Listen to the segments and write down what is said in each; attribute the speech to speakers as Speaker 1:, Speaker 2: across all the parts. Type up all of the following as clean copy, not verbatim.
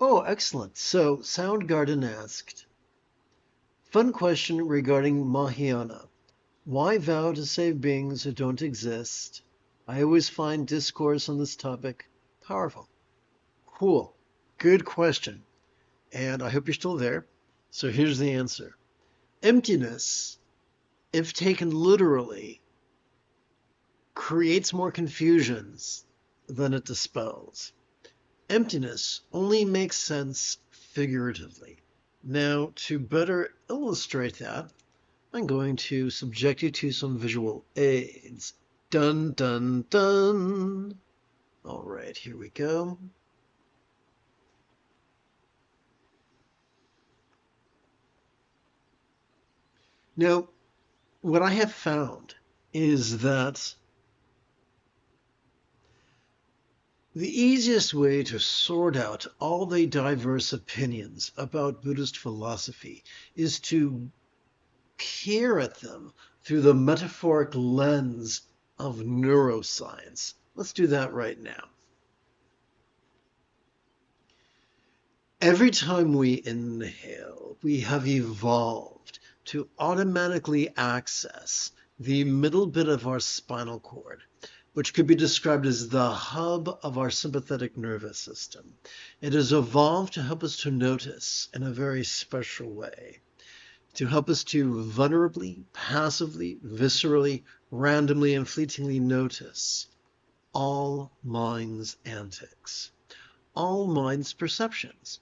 Speaker 1: Oh, excellent. So, Soundgarden asked, fun question regarding Mahayana. Why vow to save beings who don't exist? I always find discourse on this topic powerful. Cool. Good question. And I hope you're still there. So here's the answer. Emptiness, if taken literally, creates more confusions than it dispels. Emptiness only makes sense figuratively. Now, to better illustrate that, I'm going to subject you to some visual aids. Dun, dun, dun. All right, here we go. Now, what I have found is that the easiest way to sort out all the diverse opinions about Buddhist philosophy is to peer at them through the metaphoric lens of neuroscience. Let's do that right now. Every time we inhale, we have evolved to automatically access the middle bit of our spinal cord, which could be described as the hub of our sympathetic nervous system. It has evolved to help us to notice in a very special way, to help us to vulnerably, passively, viscerally, randomly, and fleetingly notice all mind's antics, all mind's perceptions,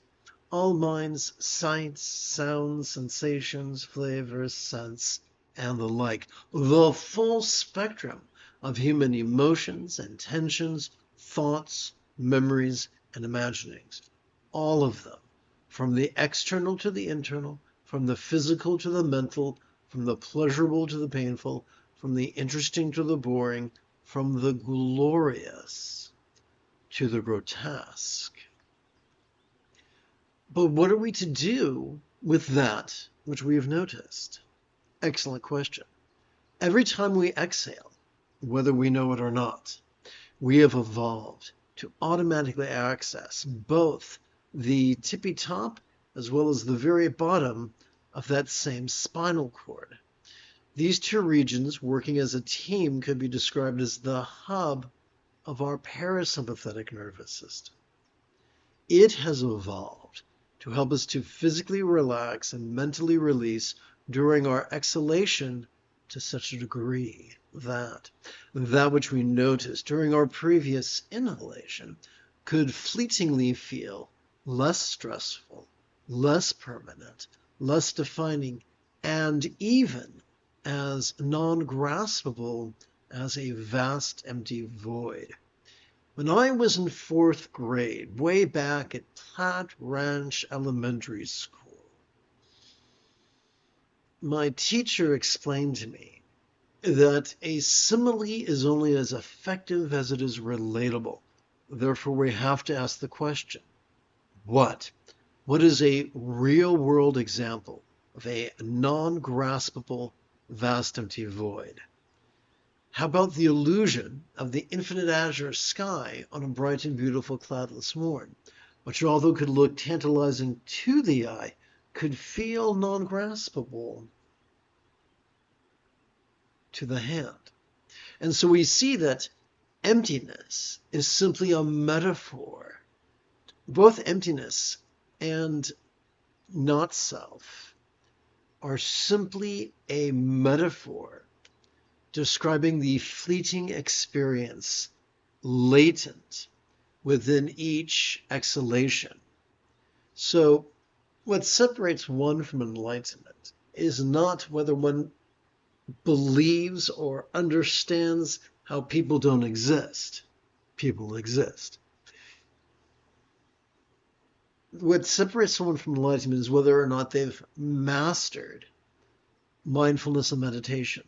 Speaker 1: all mind's sights, sounds, sensations, flavors, scents, and the like. The full spectrum of human emotions, intentions, thoughts, memories, and imaginings. All of them, from the external to the internal, from the physical to the mental, from the pleasurable to the painful, from the interesting to the boring, from the glorious to the grotesque. But what are we to do with that which we have noticed? Excellent question. Every time we exhale, whether we know it or not, we have evolved to automatically access both the tippy top as well as the very bottom of that same spinal cord. These two regions working as a team could be described as the hub of our parasympathetic nervous system. It has evolved to help us to physically relax and mentally release during our exhalation to such a degree that which we noticed during our previous inhalation could fleetingly feel less stressful, less permanent, less defining, and even as non-graspable as a vast empty void. When I was in 4th grade, way back at Platt Ranch Elementary School, my teacher explained to me that a simile is only as effective as it is relatable. Therefore, we have to ask the question, what? What is a real-world example of a non-graspable, vast empty void? How about the illusion of the infinite azure sky on a bright and beautiful cloudless morn, which although could look tantalizing to the eye, could feel non-graspable to the hand? And so we see that emptiness is simply a metaphor. Both emptiness and not self are simply a metaphor describing the fleeting experience latent within each exhalation. So what separates one from enlightenment is not whether one believes or understands how people don't exist. People exist. What separates someone from enlightenment is whether or not they've mastered mindfulness and meditation.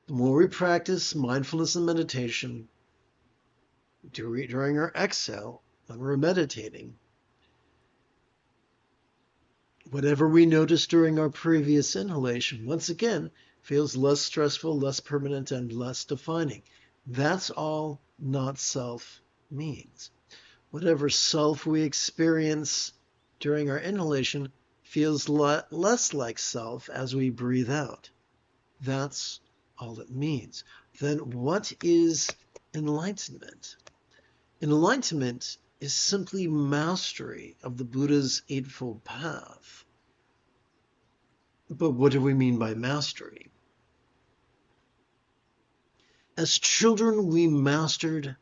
Speaker 1: The more we practice mindfulness and meditation during our exhale, when we're meditating, whatever we notice during our previous inhalation, once again, feels less stressful, less permanent, and less defining. That's all not self means. Whatever self we experience during our inhalation feels less like self as we breathe out. That's all it means. Then what is enlightenment? Enlightenment is simply mastery of the Buddha's Eightfold Path. But what do we mean by mastery? As children, we mastered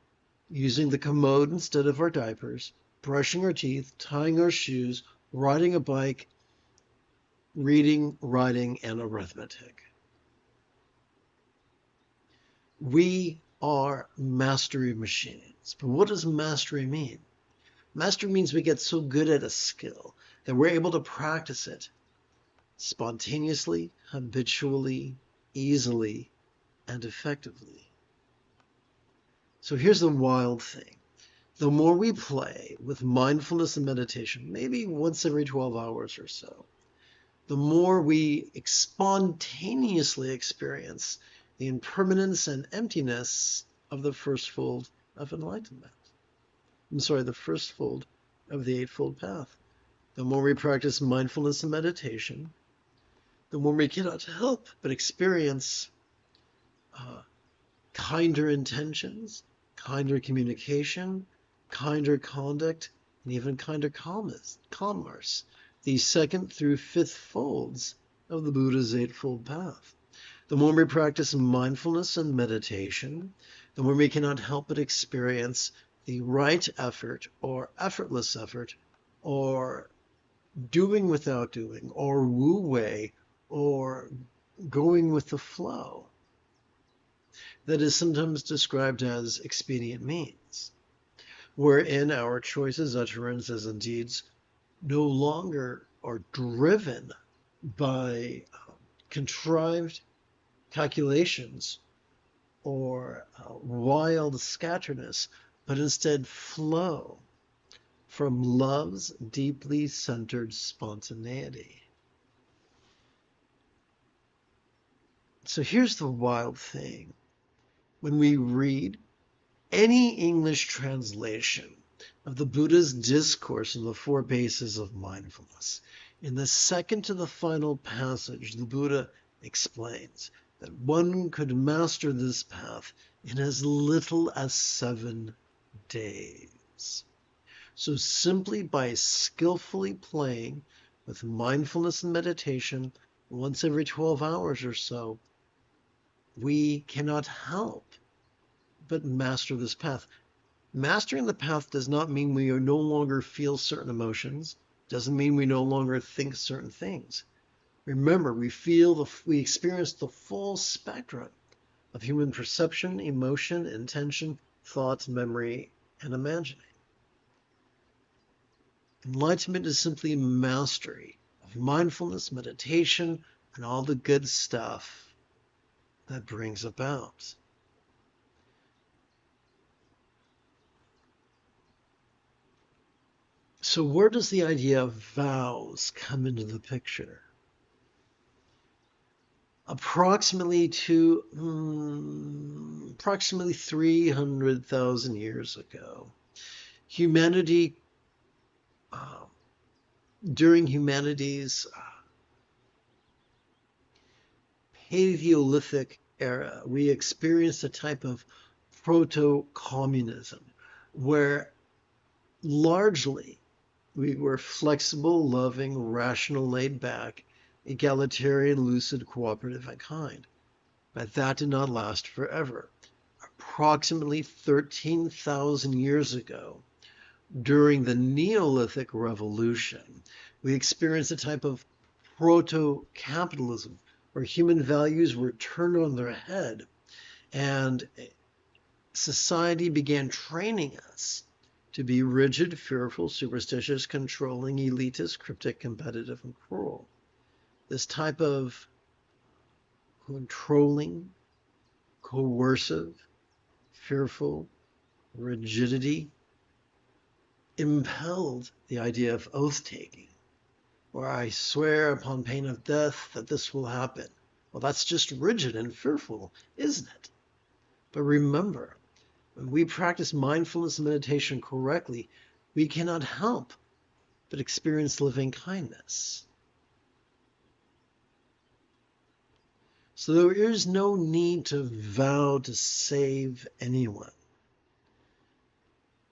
Speaker 1: using the commode instead of our diapers, brushing our teeth, tying our shoes, riding a bike, reading, writing, and arithmetic. We are mastery machines. But what does mastery mean? Mastery means we get so good at a skill that we're able to practice it spontaneously, habitually, easily, and effectively. So here's the wild thing. The more we play with mindfulness and meditation, maybe once every 12 hours or so, the more we spontaneously experience the impermanence and emptiness of the first fold of enlightenment. The first fold of the Eightfold Path. The more we practice mindfulness and meditation, the more we cannot help but experience kinder intentions, kinder communication, kinder conduct, and even kinder commerce. The second through fifth folds of the Buddha's Eightfold Path. The more we practice mindfulness and meditation, the more we cannot help but experience the right effort or effortless effort or doing without doing or wu-wei or going with the flow that is sometimes described as expedient means, wherein our choices, utterances, and deeds no longer are driven by contrived calculations or wild scatteredness, but instead flow from love's deeply centered spontaneity. So here's the wild thing. When we read any English translation of the Buddha's discourse on the four bases of mindfulness, in the second to the final passage, the Buddha explains that one could master this path in as little as 7 days. So simply by skillfully playing with mindfulness and meditation once every 12 hours or so, we cannot help but master this path. Mastering the path does not mean we no longer feel certain emotions, doesn't mean we no longer think certain things. Remember, we experience the full spectrum of human perception, emotion, intention, thought, memory, and imagining. Enlightenment is simply mastery of mindfulness, meditation, and all the good stuff that brings about. So where does the idea of vows come into the picture? Approximately 300,000 years ago, humanity, during humanity's Paleolithic era, we experienced a type of proto-communism where largely we were flexible, loving, rational, laid back, egalitarian, lucid, cooperative, and kind. But that did not last forever. Approximately 13,000 years ago, during the Neolithic Revolution, we experienced a type of proto-capitalism where human values were turned on their head and society began training us to be rigid, fearful, superstitious, controlling, elitist, cryptic, competitive, and cruel. This type of controlling, coercive, fearful rigidity impelled the idea of oath-taking, where I swear upon pain of death that this will happen. Well, that's just rigid and fearful, isn't it? But remember, When we practice mindfulness and meditation correctly, we cannot help but experience loving kindness. So there is no need to vow to save anyone.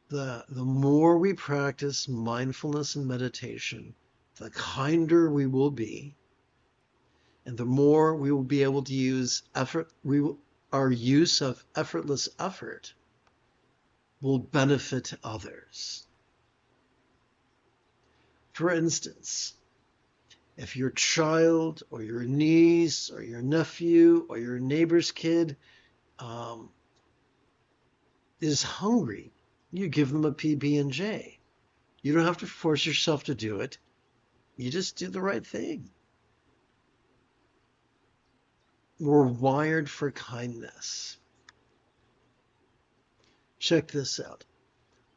Speaker 1: The more we practice mindfulness and meditation, the kinder we will be, and the more we will be able to use effort. Our use of effortless effort will benefit others. For instance, if your child or your niece or your nephew or your neighbor's kid is hungry, you give them a PB&J. You don't have to force yourself to do it. You just do the right thing. We're wired for kindness. Check this out.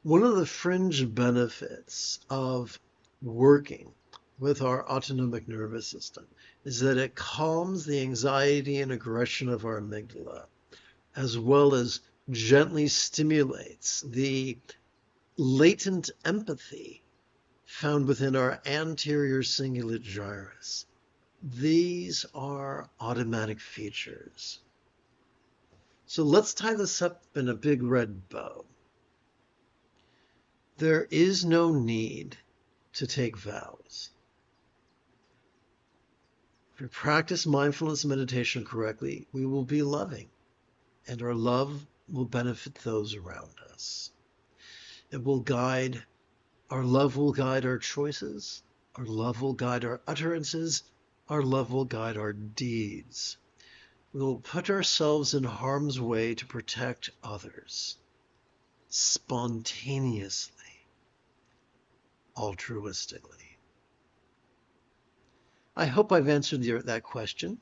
Speaker 1: One of the fringe benefits of working with our autonomic nervous system is that it calms the anxiety and aggression of our amygdala, as well as gently stimulates the latent empathy found within our anterior cingulate gyrus. These are automatic features. So let's tie this up in a big red bow. There is no need to take vows. If we practice mindfulness and meditation correctly, we will be loving, and our love will benefit those around us. Our love will guide our choices, our love will guide our utterances, our love will guide our deeds. We will put ourselves in harm's way to protect others, spontaneously, altruistically. I hope I've answered that question.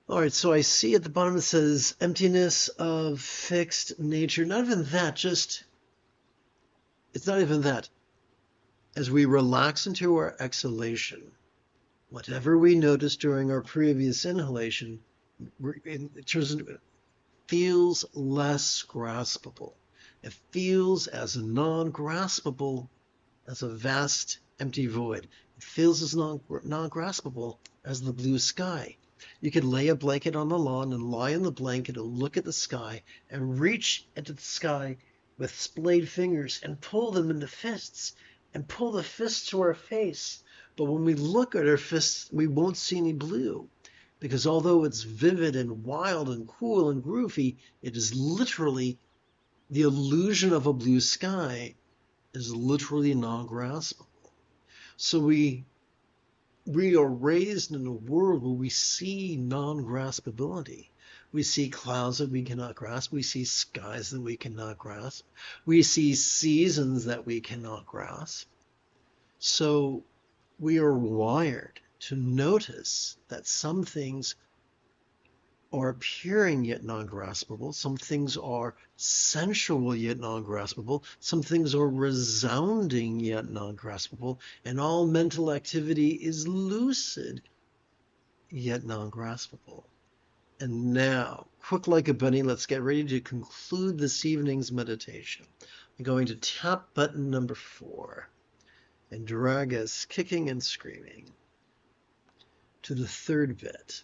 Speaker 1: All right, so I see at the bottom it says emptiness of fixed nature. Not even that, it's not even that. As we relax into our exhalation, whatever we noticed during our previous inhalation, it feels less graspable. It feels as non-graspable as a vast empty void. It feels as non-graspable as the blue sky. You could lay a blanket on the lawn and lie in the blanket and look at the sky and reach into the sky with splayed fingers and pull them into fists and pull the fists to our face. But when we look at our fists, we won't see any blue, because although it's vivid and wild and cool and groovy, it is literally the illusion of a blue sky is literally non-graspable. So we are raised in a world where we see non-graspability. We see clouds that we cannot grasp. We see skies that we cannot grasp. We see seasons that we cannot grasp. So we are wired to notice that some things are appearing yet non-graspable. Some things are sensual yet non-graspable. Some things are resounding yet non-graspable. And all mental activity is lucid yet non-graspable. And now, quick like a bunny, let's get ready to conclude this evening's meditation. I'm going to tap button number 4 and drag us kicking and screaming to the third bit.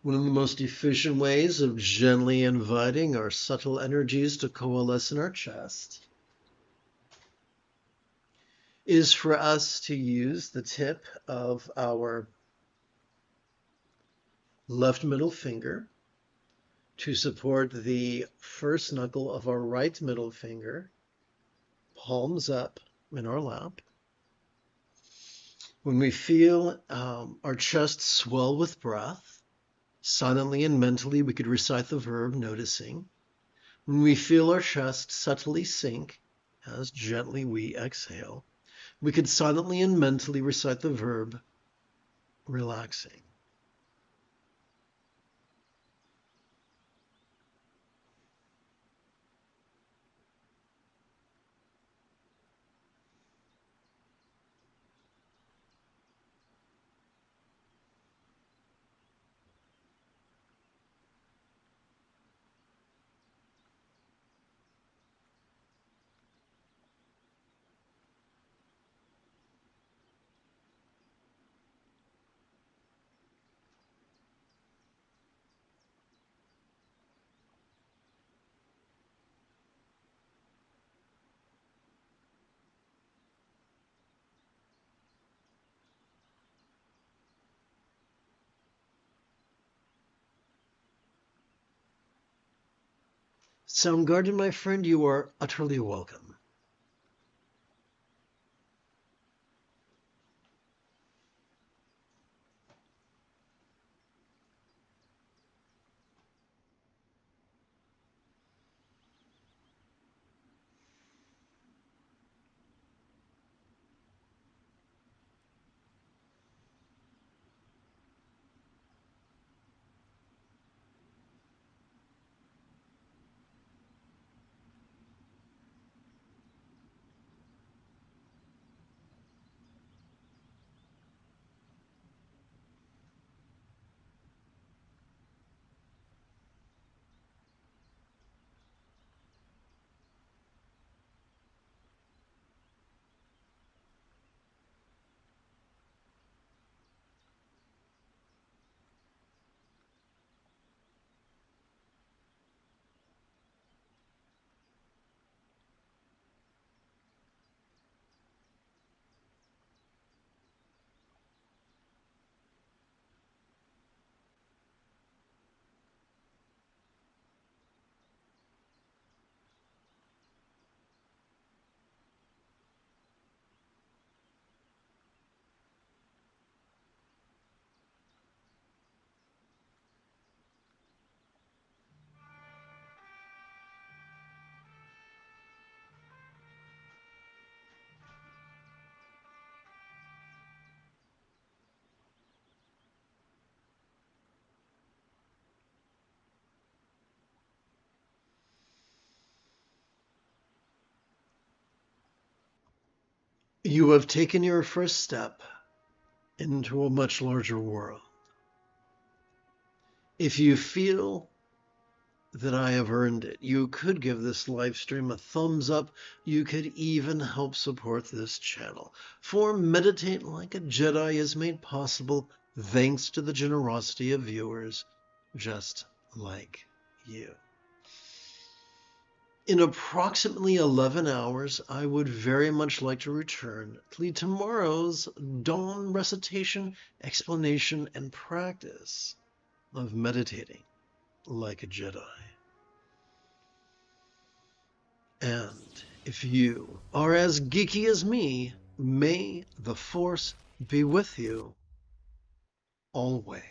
Speaker 1: One of the most efficient ways of gently inviting our subtle energies to coalesce in our chest is for us to use the tip of our left middle finger to support the first knuckle of our right middle finger, palms up in our lap. When we feel our chest swell with breath, silently and mentally we could recite the verb noticing. When we feel our chest subtly sink, as gently we exhale, we could silently and mentally recite the verb relaxing. Soundgarden, my friend, you are utterly welcome. You have taken your first step into a much larger world. If you feel that I have earned it, you could give this live stream a thumbs up. You could even help support this channel. For Meditate Like a Jedi is made possible thanks to the generosity of viewers just like you. In approximately 11 hours, I would very much like to return to lead tomorrow's dawn recitation, explanation, and practice of meditating like a Jedi. And if you are as geeky as me, may the Force be with you always.